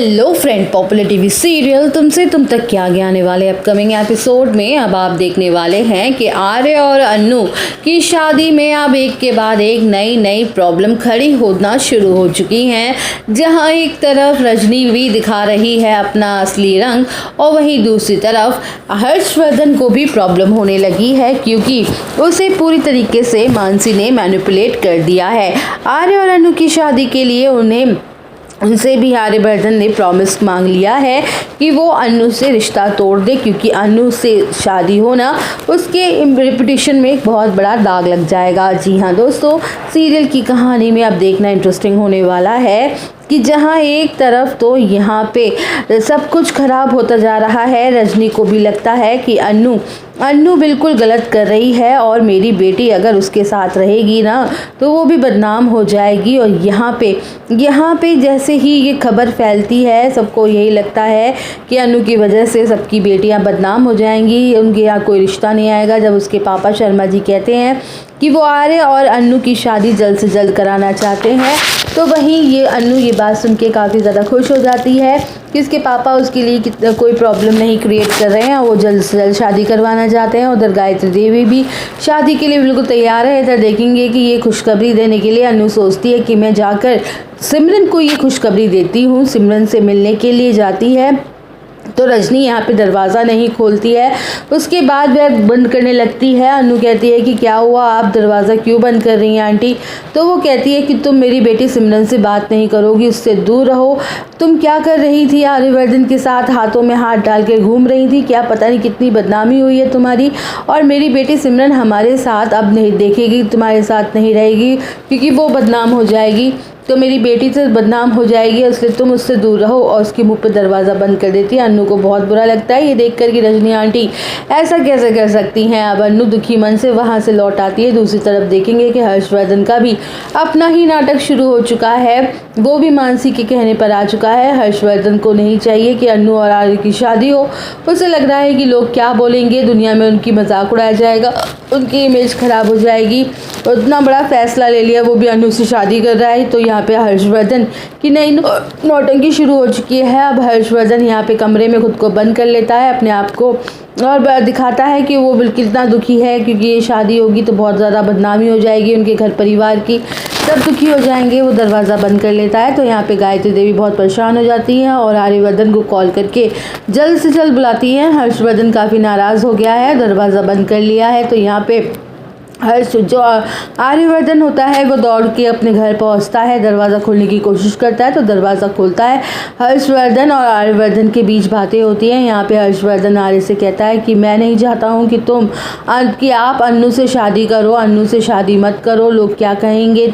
Hello friend, popular TV serial तुमसे तुम तक क्या आगे आने वाले अपकमिंग एपिसोड में अब आप देखने वाले हैं कि आर्य और अन्नू की शादी में अब एक के बाद एक नई प्रॉब्लम खड़ी होना शुरू हो चुकी हैं। जहां एक तरफ रजनी भी दिखा रही है अपना असली रंग और वहीं दूसरी तरफ हर्षवर्धन को भी प्रॉब्लम होने लगी है, क्योंकि उसे पूरी तरीके से मानसी ने मैनिपुलेट कर दिया है। आर्य और अन्नू की शादी के लिए उनसे भी आर्यवर्धन ने प्रॉमिस मांग लिया है कि वो अन्नू से रिश्ता तोड़ दे, क्योंकि अन्नू से शादी होना उसके रेपुटेशन में एक बहुत बड़ा दाग लग जाएगा। जी हाँ दोस्तों, सीरियल की कहानी में अब देखना इंटरेस्टिंग होने वाला है कि जहाँ एक तरफ तो यहाँ पे सब कुछ खराब होता जा रहा है। रजनी को भी लगता है कि अन्नू बिल्कुल गलत कर रही है और मेरी बेटी अगर उसके साथ रहेगी ना तो वो भी बदनाम हो जाएगी। और यहाँ पे जैसे ही ये खबर फैलती है, सबको यही लगता है कि अन्नू की वजह से सबकी बेटियां बदनाम हो जाएंगी, उनके यहाँ कोई रिश्ता नहीं आएगा। जब उसके पापा शर्मा जी कहते हैं कि वो आर्य और अन्नू की शादी जल्द से जल्द कराना चाहते हैं, तो वहीं ये अन्नू ये बात सुन के काफ़ी ज़्यादा खुश हो जाती है कि उसके पापा उसके लिए कोई प्रॉब्लम नहीं क्रिएट कर रहे हैं, वो जल्द से जल्द शादी करवाना चाहते हैं। उधर गायत्री देवी भी शादी के लिए बिल्कुल तैयार है। इधर देखेंगे कि ये खुशखबरी देने के लिए अन्नू सोचती है कि मैं जाकर सिमरन को ये खुशखबरी देती हूँ। सिमरन से मिलने के लिए जाती है तो रजनी यहाँ पे दरवाज़ा नहीं खोलती है, उसके बाद वह बंद करने लगती है। अन्नू कहती है कि क्या हुआ, आप दरवाज़ा क्यों बंद कर रही हैं आंटी? तो वो कहती है कि तुम मेरी बेटी सिमरन से बात नहीं करोगी, उससे दूर रहो। तुम क्या कर रही थी? आर्यवर्धन के साथ हाथों में हाथ डाल के घूम रही थी, क्या पता नहीं कितनी बदनामी हुई है तुम्हारी। और मेरी बेटी सिमरन हमारे साथ अब नहीं देखेगी, तुम्हारे साथ नहीं रहेगी, क्योंकि वो बदनाम हो जाएगी, तो मेरी बेटी से बदनाम हो जाएगी, इसलिए तुम उससे दूर रहो। और उसके मुंह पर दरवाज़ा बंद कर देती है। अन्नू को बहुत बुरा लगता है ये देखकर कि रजनी आंटी ऐसा कैसे कर सकती हैं। अब अन्नू दुखी मन से वहाँ से लौट आती है। दूसरी तरफ देखेंगे कि हर्षवर्धन का भी अपना ही नाटक शुरू हो चुका है, वो भी मानसी के कहने पर आ चुका है। हर्षवर्धन को नहीं चाहिए कि अन्नू और आर्य की शादी हो, उसे लग रहा है कि लोग क्या बोलेंगे, दुनिया में उनकी मजाक उड़ाया जाएगा, उनकी इमेज खराब हो जाएगी। उतना बड़ा फैसला ले लिया, वो भी अन्नू से शादी कर रहा है। तो यहाँ पे हर्षवर्धन की नई नौटंकी शुरू हो चुकी है। अब हर्षवर्धन यहाँ पे कमरे में खुद को बंद कर लेता है अपने आप को, और दिखाता है कि वो बिल्कुल इतना दुखी है, क्योंकि ये शादी होगी तो बहुत ज़्यादा बदनामी हो जाएगी उनके घर परिवार की, सब दुखी हो जाएंगे। वो दरवाज़ा बंद कर लेता है। तो यहाँ पे गायत्री देवी बहुत परेशान हो जाती हैं और आर्यवर्धन को कॉल करके जल्द से जल्द बुलाती हैं। हर्षवर्धन काफ़ी नाराज़ हो गया है, दरवाज़ा बंद कर लिया है। तो यहाँ पे जो आर्यवर्धन होता है वो दौड़ के अपने घर पहुंचता है, दरवाज़ा खोलने की कोशिश करता है तो दरवाज़ा खोलता है। हर्षवर्धन और आर्यवर्धन के बीच बातें होती हैं। यहाँ पे हर्षवर्धन आर्य से कहता है कि मैं नहीं चाहता हूँ कि आप अन्नू से शादी करो, अन्नू से शादी मत करो, लोग क्या कहेंगे,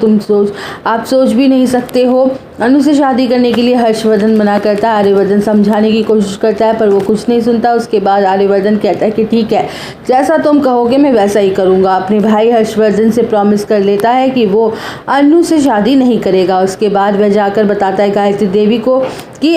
आप सोच भी नहीं सकते हो। अन्नू से शादी करने के लिए हर्षवर्धन मना करता है। आर्यवर्धन समझाने की कोशिश करता है पर वो कुछ नहीं सुनता। उसके बाद आर्यवर्धन कहता है कि ठीक है, जैसा तुम कहोगे मैं वैसा ही करूँगा। अपने भाई हर्षवर्धन से प्रॉमिस कर लेता है कि वो अन्नू से शादी नहीं करेगा। उसके बाद वह जाकर बताता है गायत्री देवी को कि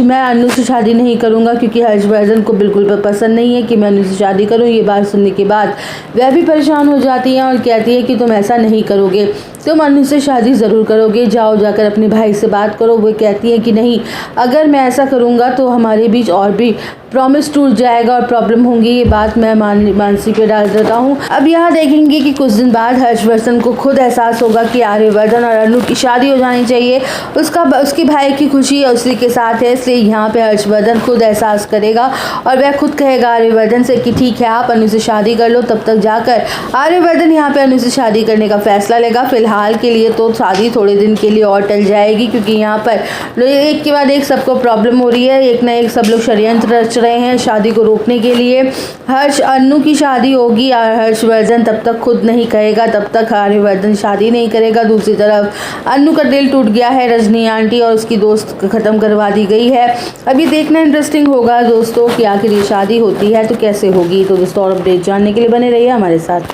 मैं अन्नू से शादी नहीं करूँगा, क्योंकि हर्षवर्धन को बिल्कुल पसंद नहीं है कि मैं अन्नू से शादी करूँ। ये बात सुनने के बाद वह भी परेशान हो जाती है और कहती है कि तुम ऐसा नहीं करोगे, तुम अन्नू से शादी ज़रूर करोगे, जाओ जाकर अपने भाई से बात करो। वो कहती है कि नहीं, अगर मैं ऐसा करूँगा तो हमारे बीच और भी प्रॉमिस टूट जाएगा और प्रॉब्लम होंगी। ये बात मैं मानसी पे डाल देता हूँ। अब यहाँ देखेंगे कि कुछ दिन बाद हर्षवर्धन को खुद एहसास होगा कि आर्यवर्धन और अन्नू की शादी हो जानी चाहिए, उसके भाई की खुशी उसी के साथ है, इसलिए यहाँ पे हर्षवर्धन खुद एहसास करेगा और वह खुद कहेगा आर्यवर्धन से कि ठीक है, आप अन्नू से शादी कर लो। तब तक जाकर आर्यवर्धन यहाँ पे अन्नू से शादी करने का फैसला लेगा। फिलहाल के लिए तो शादी थोड़े दिन के लिए और टल जाएगी, क्योंकि यहाँ पर एक के बाद एक सबको प्रॉब्लम हो रही है, एक ना एक सब लोग षड्यंत्र रच रहे हैं शादी को रोकने के लिए। अन्नू की शादी होगी, हर्षवर्धन तब तक खुद नहीं कहेगा, तब तक आर्यवर्धन शादी नहीं करेगा। दूसरी तरफ अन्नू का दिल टूट गया है, रजनी आंटी और उसकी दोस्त ख़त्म करवा दी गई है। अभी देखना इंटरेस्टिंग होगा दोस्तों कि आखिर ये शादी होती है तो कैसे होगी। तो दोस्तों और अपडेट जानने के लिए बने रहिए हमारे साथ।